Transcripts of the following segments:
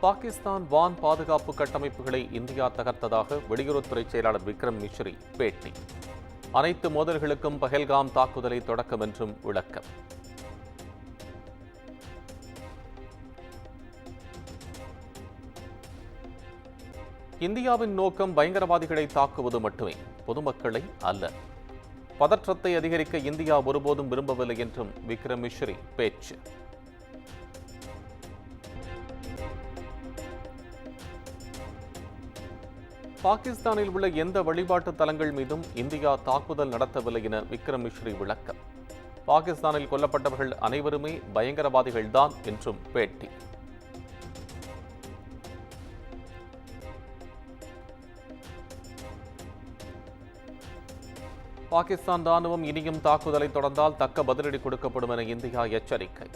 பாகிஸ்தான் வான் பாதுகாப்பு கட்டமைப்புகளை இந்தியா தகர்த்ததாக வெளியுறவுத்துறை செயலாளர் விக்ரம் மிஸ்ரி பேட்டி. அனைத்து மோதல்களுக்கும் பஹல்காம் தாக்குதலை தொடக்கம் என்றும் விளக்கம். இந்தியாவின் நோக்கம் பயங்கரவாதிகளை தாக்குவது மட்டுமே, பொதுமக்களை அல்ல. பதற்றத்தை அதிகரிக்க இந்தியா ஒருபோதும் விரும்பவில்லை என்றும் விக்ரம் மிஸ்ரி பேச்சு. பாகிஸ்தானில் உள்ள எந்த வழிபாட்டு தலங்கள் மீதும் இந்தியா தாக்குதல் நடத்தவில்லை என விக்ரம் மிஸ்ரி விளக்கம். பாகிஸ்தானில் கொல்லப்பட்டவர்கள் அனைவருமே பயங்கரவாதிகள்தான் என்றும் பேட்டி. பாகிஸ்தான் ராணுவம் இனியும் தாக்குதலை தொடர்ந்தால் தக்க பதிலடி கொடுக்கப்படும் என இந்தியா எச்சரிக்கை.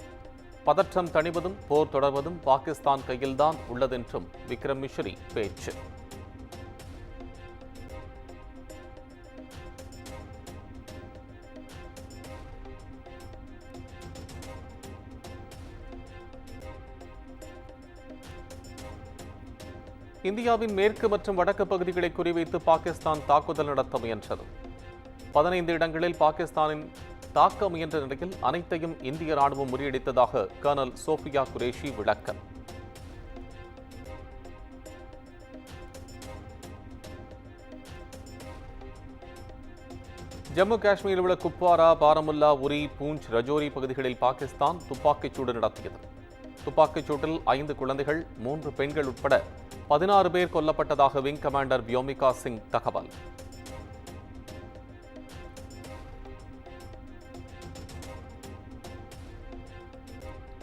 பதற்றம் தணிவதும் போர் தொடர்வதும் பாகிஸ்தான் கையில்தான் உள்ளதென்றும் விக்ரம் மிஸ்ரி பேச்சு. இந்தியாவின் மேற்கு மற்றும் வடக்கு பகுதிகளை குறிவைத்து பாகிஸ்தான் தாக்குதல் நடத்த முயன்றது. 15 இடங்களில் பாகிஸ்தானின் தாக்க முயன்ற நிலையில் அனைத்தையும் இந்திய ராணுவம் முறியடித்ததாக கர்னல் சோஃபியா குரேஷி விளக்கம். ஜம்மு காஷ்மீரில் உள்ள குப்வாரா, பாரமுல்லா, உரி, பூஞ்ச், ரஜோரி பகுதிகளில் பாகிஸ்தான் துப்பாக்கிச்சூடு நடத்தியது. துப்பாக்கிச்சூட்டில் 5 குழந்தைகள், 3 பெண்கள் உட்பட 16 பேர் கொல்லப்பட்டதாக விங் கமாண்டர் வியோமிகா சிங் தகவல்.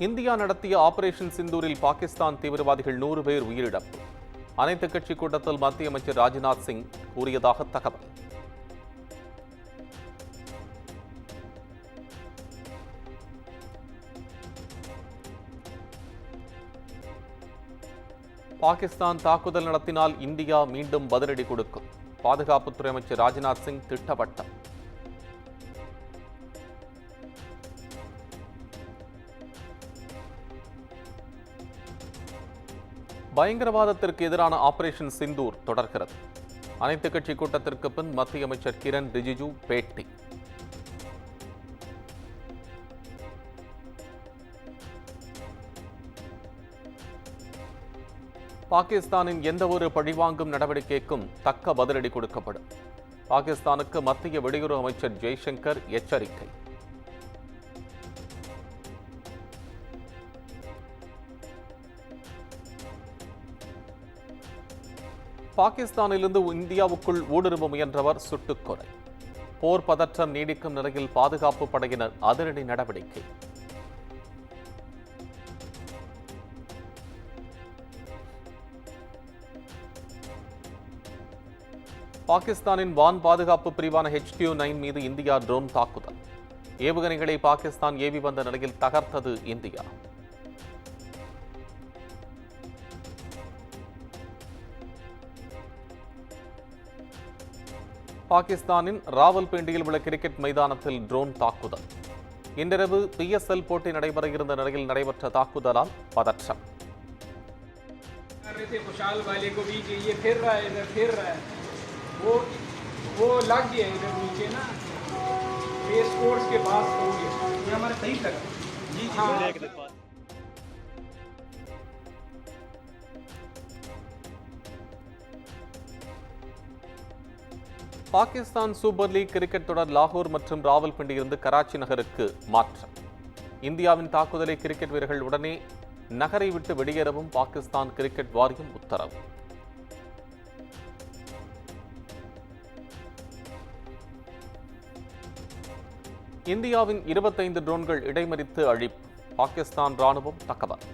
இந்தியா நடத்திய ஆபரேஷன் சிந்தூரில் பாகிஸ்தான் தீவிரவாதிகள் 100 பேர் உயிரிழப்பு. அனைத்து கட்சி கூட்டத்தில் மத்திய அமைச்சர் ராஜ்நாத் சிங் கூறியதாக தகவல். பாகிஸ்தான் தாக்குதல் நடத்தினால் இந்தியா மீண்டும் பதிலடி கொடுக்கும். பாதுகாப்புத்துறை அமைச்சர் ராஜ்நாத் சிங் திட்டவட்டம். பயங்கரவாதத்திற்கு எதிரான ஆபரேஷன் சிந்தூர் தொடர்கிறது. அனைத்து கட்சி கூட்டத்திற்கு பின் மத்திய அமைச்சர் கிரண் ரிஜிஜு பேட்டி. பாகிஸ்தானின் எந்தவொரு பழிவாங்கும் நடவடிக்கைக்கும் தக்க பதிலடி கொடுக்கப்படும். பாகிஸ்தானுக்கு மத்திய வெளியுறவு அமைச்சர் ஜெய்சங்கர் எச்சரிக்கை. பாகிஸ்தானிலிருந்து இந்தியாவுக்குள் ஊடுருவ முயன்றவர் சுட்டுக்கொலை. போர் பதற்றம் நீடிக்கும் நிலையில் பாதுகாப்பு படையினர் அதிரடி நடவடிக்கை. பாகிஸ்தானின் வான் பாதுகாப்பு பிரிவான HQ-9 மீது இந்தியா ட்ரோன் தாக்குதல். ஏவுகணைகளை பாகிஸ்தான் ஏவி வந்த நிலையில் தகர்த்தது இந்தியா. பாகிஸ்தானின் ராவல்பிண்டியில் உள்ள கிரிக்கெட் மைதானத்தில் ட்ரோன் தாக்குதல். இன்றிரவு PSL போட்டி நடைபெற இருந்த நிலையில் நடைபெற்ற தாக்குதலால் பதற்றம். वो लग गया इधर नीचे ना, रेस कोर्स के पास हो गया। ये हमारे सही लगा जी। हाँ। பாகிஸ்தான் சூப்பர் லீக் கிரிக்கெட் தொடர் லாகூர் மற்றும் ராவல்பிண்டியிலிருந்து கராச்சி நகருக்கு மாற்றம். இந்தியாவின் தாக்குதலை கிரிக்கெட் வீரர்கள் உடனே நகரை விட்டு வெளியேறவும் பாகிஸ்தான் கிரிக்கெட் வாரியம் உத்தரவு. இந்தியாவின் 25 ட்ரோன்கள் இடைமறித்து அழிப்பு. பாகிஸ்தான் ராணுவம் தகவல்.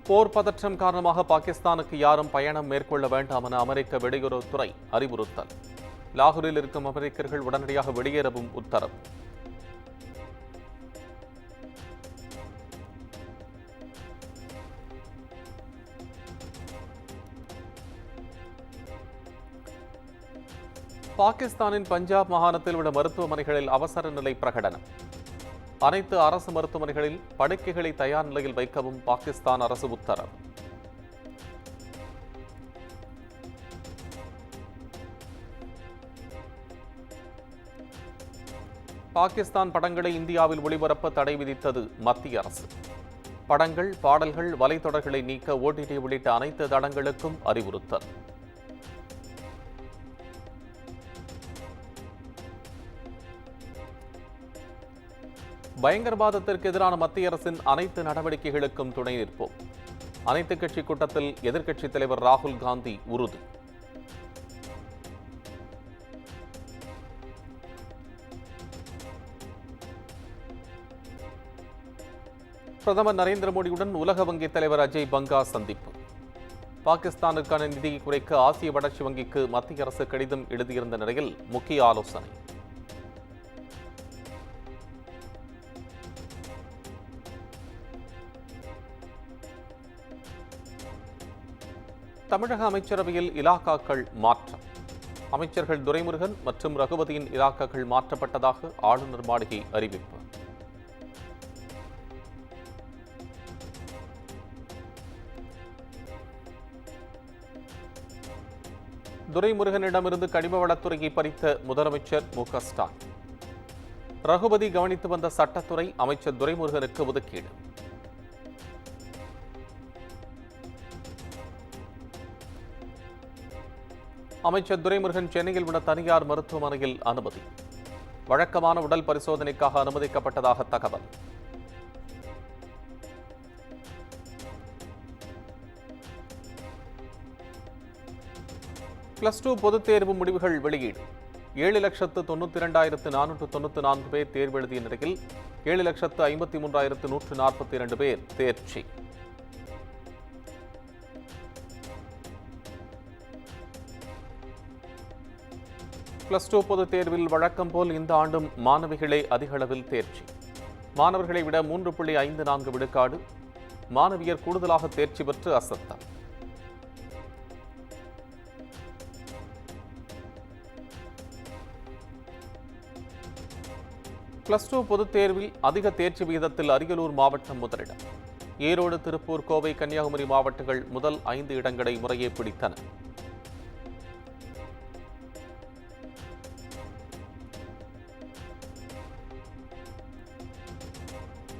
போர் பதற்றம் காரணமாக பாகிஸ்தானுக்கு யாரும் பயணம் மேற்கொள்ள வேண்டாம் என அமெரிக்க வெளியுறவுத்துறை அறிவுறுத்தல். லாகூரில் இருக்கும் அமெரிக்கர்கள் உடனடியாக வெளியேறவும் உத்தரவு. பாகிஸ்தானின் பஞ்சாப் மாகாணத்தில் உள்ள மருத்துவமனைகளில் அவசர நிலை பிரகடனம். அனைத்து அரசு மருத்துவமனைகளில் படுக்கைகளை தயார் நிலையில் வைக்கவும் பாகிஸ்தான் அரசு உத்தரவு. பாகிஸ்தான் படங்களை இந்தியாவில் ஒளிபரப்ப தடை விதித்தது மத்திய அரசு. படங்கள், பாடல்கள், வலைத்தொடர்களை நீக்க OTT உள்ளிட்ட அனைத்து தடங்களுக்கும் அறிவுறுத்தல். பயங்கரவாதத்திற்கு எதிரான மத்திய அரசின் அனைத்து நடவடிக்கைகளுக்கும் துணை நிற்போம். அனைத்துக் கட்சி கூட்டத்தில் எதிர்க்கட்சித் தலைவர் ராகுல் காந்தி உறுதி. பிரதமர் நரேந்திர மோடியுடன் உலக வங்கி தலைவர் அஜய் பங்கா சந்திப்பு. பாகிஸ்தானுக்கான நிதியை குறைக்க ஆசிய வளர்ச்சி வங்கிக்கு மத்திய அரசு கடிதம் எழுதியிருந்த நிலையில் முக்கிய ஆலோசனை. தமிழக அமைச்சரவையில் இலாக்காக்கள் மாற்றம். அமைச்சர்கள் துரைமுருகன் மற்றும் ரகுபதியின் இலாக்காக்கள் மாற்றப்பட்டதாக ஆளுநர் மாளிகை அறிவிப்பு. துரைமுருகனிடமிருந்து கனிம வளத்துறையை பறித்த முதலமைச்சர் மு.க.ஸ்டாலின். ரகுபதி கவனித்து வந்த சட்டத்துறை அமைச்சர் துரைமுருகனுக்கு ஒதுக்கீடு. அமைச்சர் துரைமுருகன் சென்னையில் உள்ள தனியார் மருத்துவமனையில் அனுமதி. வழக்கமான உடல் பரிசோதனைக்காக அனுமதிக்கப்பட்டதாக தகவல். +2 பொதுத் தேர்வு முடிவுகள் வெளியீடு. 7,92,494 பேர் தேர்வு எழுதிய நிலையில் 7,53,142 பேர் தேர்ச்சி. +2 பொதுத் தேர்வில் வழக்கம் போல் இந்த ஆண்டும் மாணவிகளே அதிக அளவில் தேர்ச்சி. மாணவர்களை விட 3.54 விழுக்காடு. மாணவியர் கூடுதலாக தேர்ச்சி பெற்று அசத்தல். +2 பொதுத் தேர்வில் அதிக தேர்ச்சி விகிதத்தில் அரியலூர் மாவட்டம் முதலிடம். ஈரோடு, திருப்பூர், கோவை, கன்னியாகுமரி மாவட்டங்கள் முதல் 5 இடங்களை முறையே பிடித்தன.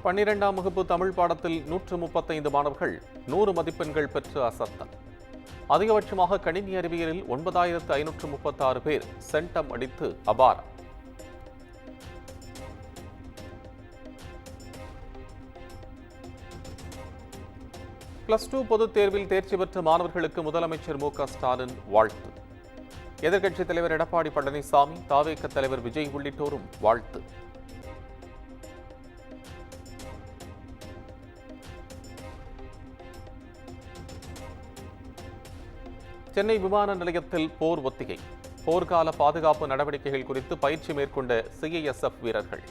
பன்னிரெண்டாம் வகுப்பு தமிழ் பாடத்தில் 135 மாணவர்கள் 100 மதிப்பெண்கள் பெற்று அசத்தல். அதிகபட்சமாக கணினி அறிவியலில் 9,536 பேர் சென்டம் அடித்து அபாரம். +2 பொதுத் தேர்வில் தேர்ச்சி பெற்ற மாணவர்களுக்கு முதலமைச்சர் மு.க.ஸ்டாலின் வாழ்த்து. எதிர்க்கட்சித் தலைவர் எடப்பாடி பழனிசாமி, தவேக தலைவர் விஜய் உள்ளிட்டோரும் வாழ்த்து. சென்னை விமான நிலையத்தில் போர் ஒத்திகை. போர்க்கால பாதுகாப்பு நடவடிக்கைகள் குறித்து பயிற்சி மேற்கொண்ட CISF வீரர்கள்.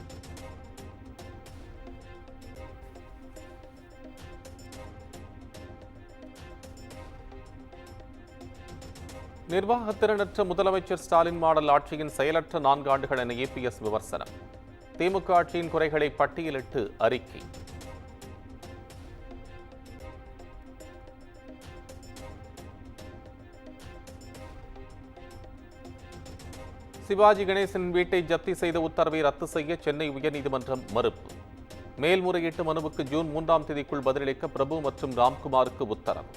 நிர்வாகத்திறனற்ற முதலமைச்சர் ஸ்டாலின் மாடல் ஆட்சியின் செயலற்ற 4 ஆண்டுகள் என EPS விமர்சனம். திமுக ஆட்சியின் குறைகளை பட்டியலிட்டு அறிக்கை. சிவாஜி கணேசன் வீட்டை ஜப்தி செய்த உத்தரவை ரத்து செய்ய சென்னை உயர்நீதிமன்றம் மறுப்பு. மேல்முறையீட்டு மனுவுக்கு ஜூன் 3ஆம் தேதிக்குள் பதிலளிக்க பிரபு மற்றும் ராம்குமாருக்கு உத்தரவு.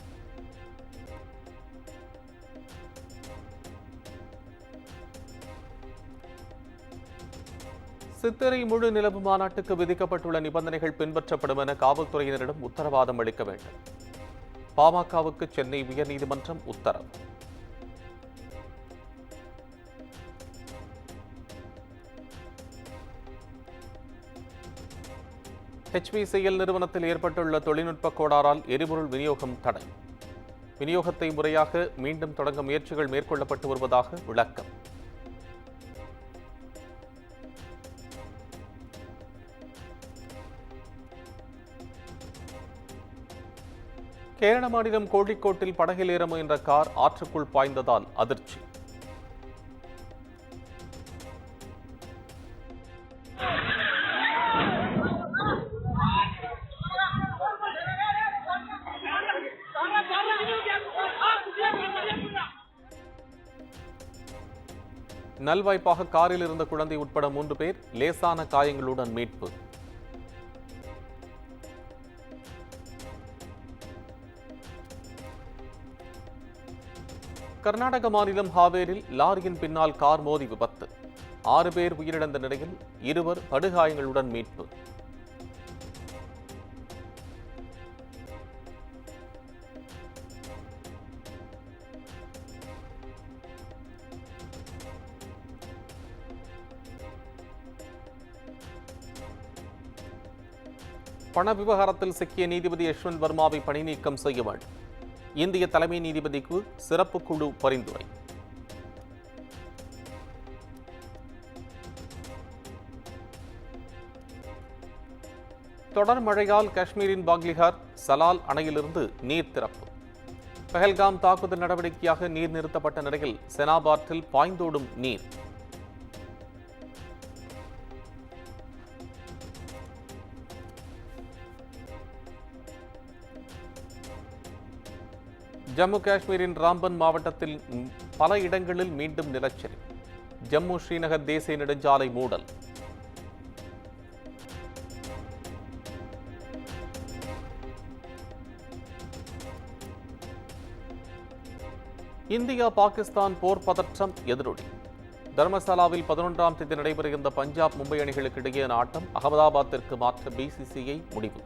சித்திரை முழு நிலவு மாநாட்டுக்கு விதிக்கப்பட்டுள்ள நிபந்தனைகள் பின்பற்றப்படும் என காவல்துறையினரிடம் உத்தரவாதம் அளிக்க வேண்டும். பாமகவுக்கு சென்னை உயர்நீதிமன்றம் உத்தரவு. HPCL நிறுவனத்தில் ஏற்பட்டுள்ள தொழில்நுட்ப கோளாறால் எரிபொருள் விநியோகம் தடை. விநியோகத்தை முறையாக மீண்டும் தொடங்க முயற்சிகள் மேற்கொள்ளப்பட்டு வருவதாக விளக்கம். கேரள மாநிலம் கோழிக்கோட்டில் படகில் ஏற முயன்ற கார் ஆற்றுக்குள் பாய்ந்ததால் அதிர்ச்சி. நல்வாய்ப்பாக காரில் இருந்த குழந்தை உட்பட 3 பேர் லேசான காயங்களுடன் மீட்பு. கர்நாடக மாநிலம் ஹாவேரில் லாரியின் பின்னால் கார் மோதி விபத்து. 6 பேர் உயிரிழந்த நிலையில் 2 படுகாயங்களுடன் மீட்பு. பண விவகாரத்தில் சிக்கிய நீதிபதி யஷ்வந்த் வர்மாவை பணி நீக்கம் செய்ய வேண்டும். இந்திய தலைமை நீதிபதிக்கு சிறப்பு குழு பரிந்துரை. தொடர் மழையால் காஷ்மீரின் பாக்லிஹார் சலால் அணையிலிருந்து நீர் திறப்பு. பஹல்காம் தாக்குதல் நடவடிக்கையாக நீர் நிறுத்தப்பட்ட நிலையில் செனாபாத்தில் பாய்ந்தோடும் நீர். ஜம்மு காஷ்மீரின் ராம்பன் மாவட்டத்தில் பல இடங்களில் மீண்டும் நிலச்சரி. ஜம்மு ஸ்ரீநகர் தேசிய நெடுஞ்சாலை மூடல். இந்தியா பாகிஸ்தான் போர் பதற்றம் எதிரொலி. தர்மசாலாவில் 11ஆம் தேதி நடைபெறுகின்ற பஞ்சாப் மும்பை அணிகளுக்கு இடையேயான ஆட்டம் அகமதாபாத்திற்கு மாற்ற BCCI முடிவு.